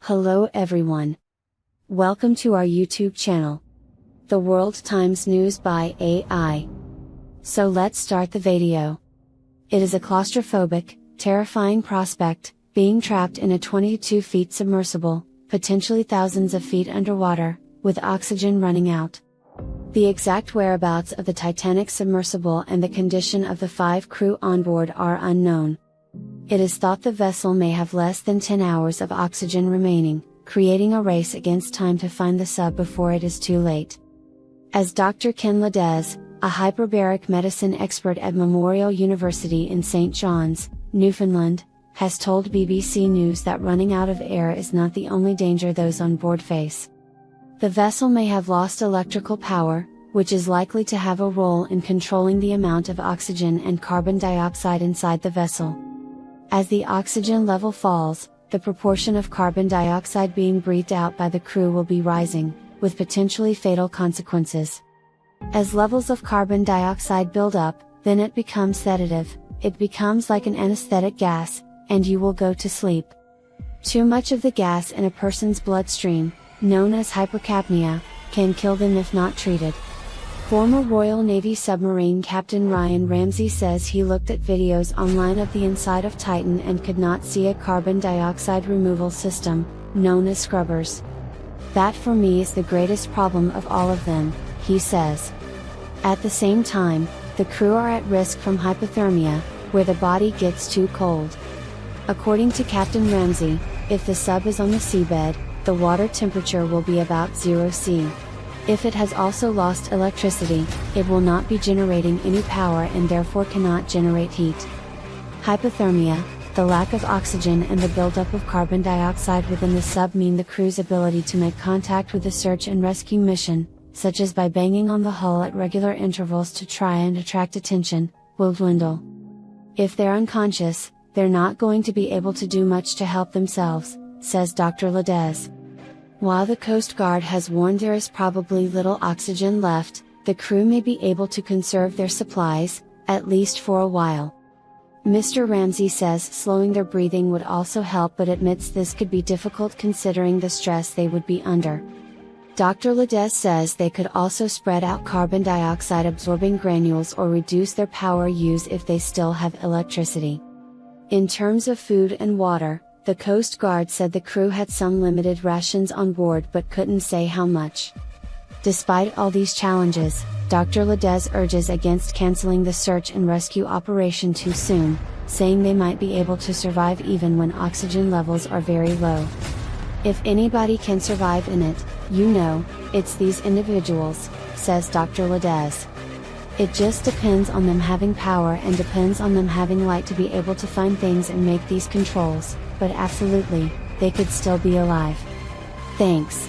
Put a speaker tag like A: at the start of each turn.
A: Hello everyone. Welcome to our YouTube channel. The World Times News by AI. So let's start the video. It is a claustrophobic, terrifying prospect, being trapped in a 22 feet submersible, potentially thousands of feet underwater, with oxygen running out. The exact whereabouts of the Titanic submersible and the condition of the 5 crew on board are unknown. It is thought the vessel may have less than 10 hours of oxygen remaining, creating a race against time to find the sub before it is too late. As Dr. Ken Ledez, a hyperbaric medicine expert at Memorial University in St. John's, Newfoundland, has told BBC News that running out of air is not the only danger those on board face. The vessel may have lost electrical power, which is likely to have a role in controlling the amount of oxygen and carbon dioxide inside the vessel. As the oxygen level falls, the proportion of carbon dioxide being breathed out by the crew will be rising, with potentially fatal consequences. As levels of carbon dioxide build up, then it becomes sedative, it becomes like an anesthetic gas, and you will go to sleep. Too much of the gas in a person's bloodstream, known as hypercapnia, can kill them if not treated. Former Royal Navy submarine Captain Ryan Ramsey says he looked at videos online of the inside of Titan and could not see a carbon dioxide removal system, known as scrubbers. That for me is the greatest problem of all of them, he says. At the same time, the crew are at risk from hypothermia, where the body gets too cold. According to Captain Ramsey, if the sub is on the seabed, the water temperature will be about 0 C. If it has also lost electricity, it will not be generating any power and therefore cannot generate heat. Hypothermia, the lack of oxygen and the buildup of carbon dioxide within the sub mean the crew's ability to make contact with the search and rescue mission, such as by banging on the hull at regular intervals to try and attract attention, will dwindle. If they're unconscious, they're not going to be able to do much to help themselves, says Dr. Ledez. While the Coast Guard has warned there is probably little oxygen left, the crew may be able to conserve their supplies, at least for a while. Mr. Ramsey says slowing their breathing would also help, but admits this could be difficult considering the stress they would be under. Dr. Ledez says they could also spread out carbon dioxide absorbing granules or reduce their power use if they still have electricity. In terms of food and water, the Coast Guard said the crew had some limited rations on board but couldn't say how much. Despite all these challenges, Dr. Ledez urges against canceling the search and rescue operation too soon, saying they might be able to survive even when oxygen levels are very low. If anybody can survive in it, it's these individuals, says Dr. Ledez. It just depends on them having power and depends on them having light to be able to find things and make these controls, but absolutely, they could still be alive. Thanks.